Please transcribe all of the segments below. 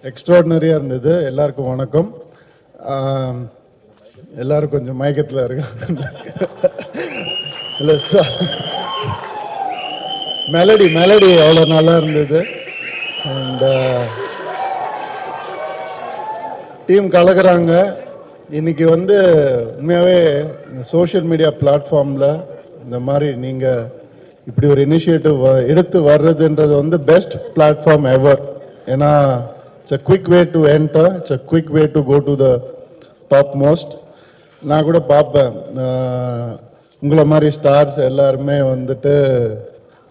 எக்ஸ்ட்ராடினரியாக இருந்தது. எல்லாருக்கும் வணக்கம். எல்லாரும் கொஞ்சம் மயக்கத்தில் இருக்காங்க. இல்லை சார், மெலடி அவ்வளோ நல்லா இருந்தது. அண்ட் டீம் கலக்குறாங்க. இன்னைக்கு உண்மையாகவே சோஷியல் மீடியா பிளாட்ஃபார்மில் இந்த மாதிரி நீங்கள் இப்படி ஒரு இனிஷியேட்டிவ் எடுத்து வர்றதுன்றது பெஸ்ட் பிளாட்ஃபார்ம் எவர். ஏன்னா it's a quick way to enter, it's a quick way to go to the top most. நான் கூட பார்ப்பேன், உங்களை மாதிரி ஸ்டார்ஸ் எல்லாருமே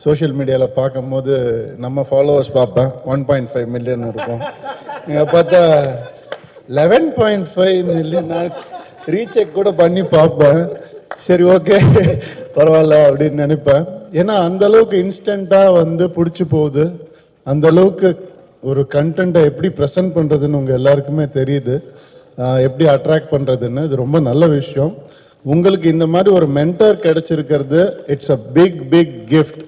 சோஷியல் மீடியாவில் பார்க்கும்போது நம்ம ஃபாலோவர்ஸ் பார்ப்பேன் 1.5 மில்லியன் இருக்கும். நீங்கள் பார்த்தா 11.5 மில்லியன். நான் ரீசெக் கூட பண்ணி பார்ப்பேன், சரி ஓகே பரவாயில்ல அப்படின்னு நினைப்பேன். ஏன்னா அந்தளவுக்கு இன்ஸ்டண்ட்டாக பிடிச்சி போகுது. அந்தளவுக்கு ஒரு கண்டென்ட்டை எப்படி ப்ரெசென்ட் பண்ணுறதுன்னு உங்கள் எல்லாருக்குமே தெரியுது, எப்படி அட்ராக்ட் பண்ணுறதுன்னு. இது ரொம்ப நல்ல விஷயம். உங்களுக்கு இந்த மாதிரி ஒரு மென்டர் கிடைச்சிருக்கிறது, it's a big big gift.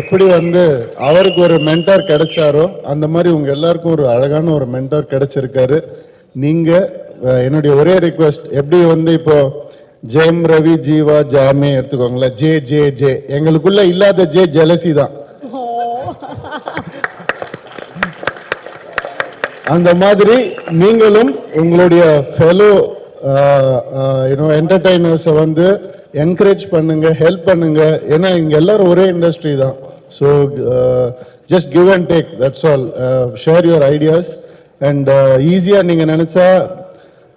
எப்படி அவருக்கு ஒரு மென்டார் கிடைச்சாரோ அந்த மாதிரி உங்க எல்லாருக்கும் ஒரு அழகான ஒரு மென்டார் கிடைச்சிருக்காரு. நீங்க என்னுடைய ஒரே ரிக்வெஸ்ட், எப்படி இப்போ ஜெயம், ரவி, ஜீவா, ஜாமி எடுத்துக்கோங்களேன், ஜே ஜே ஜே, எங்களுக்குள்ள இல்லாத ஜே ஜெலசி தான். அந்த மாதிரி நீங்களும் உங்களுடைய ஃபெலோ என்டர்டைனர்ஸை என்கரேஜ் பண்ணுங்க, ஹெல்ப் பண்ணுங்க. ஏன்னா இங்க எல்லாரும் ஒரே இண்டஸ்ட்ரி தான். So just give and take, that's all. Share your ideas. And ஈஸியாக நீங்கள் நினச்சா,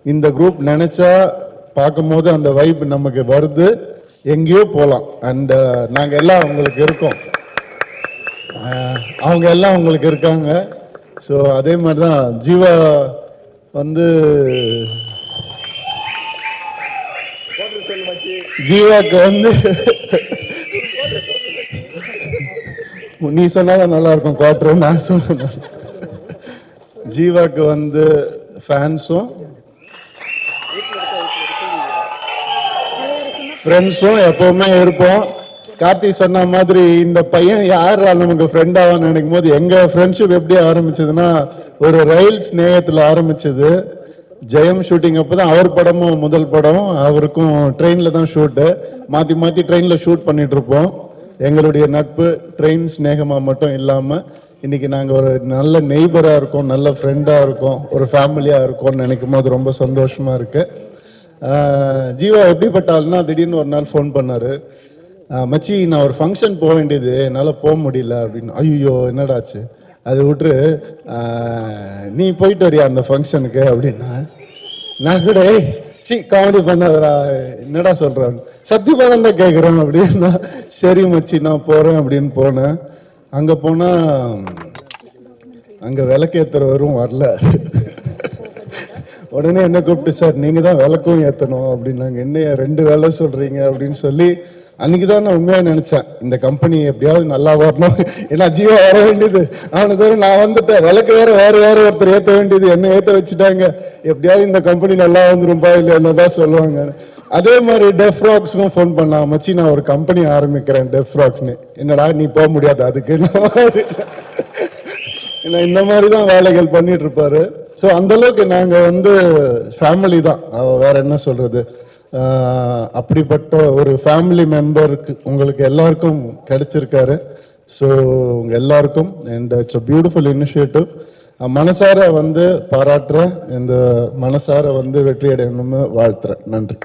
இந்த குரூப் நினச்சா பார்க்கும்போது அந்த வைப் நமக்கு வருது, எங்கேயோ போகலாம். அண்ட் நாங்கள் எல்லாம் உங்களுக்கு இருக்கோம், அவங்க எல்லாம் உங்களுக்கு இருக்காங்க. ஸோ அதே மாதிரி தான் ஜீவா ஜீவாக்கு நீ சொன்னாதான் நல்லா இருக்கும் குவார்டர், நான் சொன்ன. ஜீவாக்கு ஃபேன்ஸும் ஃப்ரெண்ட்ஸும் எப்பவுமே இருப்போம். கார்த்தி சொன்ன மாதிரி இந்த பையன் யார் நமக்கு ஃப்ரெண்ட் ஆவான்னு நினைக்கும் போது எங்க ஃப்ரெண்ட்ஷிப் எப்படி ஆரம்பிச்சதுன்னா, ஒரு ரயில் ஸ்நேகத்தில் ஆரம்பிச்சது. ஜெயம் ஷூட்டிங் அப்போதான் அவர் படமும் முதல் படம். அவருக்கும் ட்ரெயினில் தான் ஷூட்டு, மாற்றி மாற்றி ட்ரெயினில் ஷூட் பண்ணிட்டு இருப்போம். எங்களுடைய நட்பு ட்ரெயின் ஸ்நேகமாக மட்டும் இல்லாமல் இன்னைக்கு நாங்கள் ஒரு நல்ல நெய்பராக இருக்கோம், நல்ல ஃப்ரெண்டாக இருக்கோம், ஒரு ஃபேமிலியாக இருக்கோம்னு நினைக்கும் போது ரொம்ப சந்தோஷமாக இருக்கு. ஜீவா எப்படிப்பட்ட ஆள்னா, திடீர்னு ஒரு நாள் ஃபோன் பண்ணார், மச்சி நான் ஒரு ஃபங்க்ஷன் போக வேண்டியது, என்னால் போக முடியல அப்படின்னு. ஐயோ என்னடாச்சு, அது விட்டுரு, நீ போயிட்டு வரியா அந்த ஃபங்க்ஷனுக்கு அப்படின்னா. நான் கூட காமெடி பண்ணாதரா, என்னடா சொல்றான், சத்தியமா தான் கேட்குறேன் அப்படின்னா. சரி மச்சி நான் போறேன் அப்படின்னு போனேன். அங்க போனா அங்க விளக்கேத்துறவரும் வரல. உடனே என்ன கூப்பிட்டு, சார் நீங்க தான் விளக்கும் ஏற்றணும் அப்படின்னாங்க. என்ன 2 வேலை சொல்றீங்க அப்படின்னு சொல்லி, அன்னைக்குதான் நான் உண்மையா நினைச்சேன், இந்த கம்பெனி எப்படியாவது நல்லா வரணும். ஏன்னா ஜீவா வர வேண்டியது, அவனுக்கு நான் வந்துட்டேன், விளக்கு வேற ஒருத்தர் ஏற்ற வேண்டியது, என்ன ஏற்ற வச்சுட்டாங்க, எப்படியாவது இந்த கம்பெனி நல்லா வந்துரும்பா இல்லை என்னதான் சொல்லுவாங்க. அதே மாதிரி டெஃப் ராக்ஸ்க்கும் ஃபோன் பண்ணா, மச்சி நான் ஒரு கம்பெனி ஆரம்பிக்கிறேன் டெஃப் ராக்ஸ்னு. என்னடா நீ போக முடியாது அதுக்கு, இந்த மாதிரி தான் வேலைகள் பண்ணிட்டு இருப்பாரு. ஸோ அந்த அளவுக்கு நாங்கள் ஃபேமிலி தான், வேற என்ன சொல்றது. அப்படிப்பட்ட ஒரு ஃபேமிலி மெம்பருக்கு உங்களுக்கு எல்லாருக்கும் கிடைச்சிருக்காரு. ஸோ உங்க எல்லாருக்கும் and it's a beautiful initiative. மனசார பாராட்டுறேன், இந்த மனசார வெற்றி அடையணும்னு வாழ்த்துறேன். நன்றி.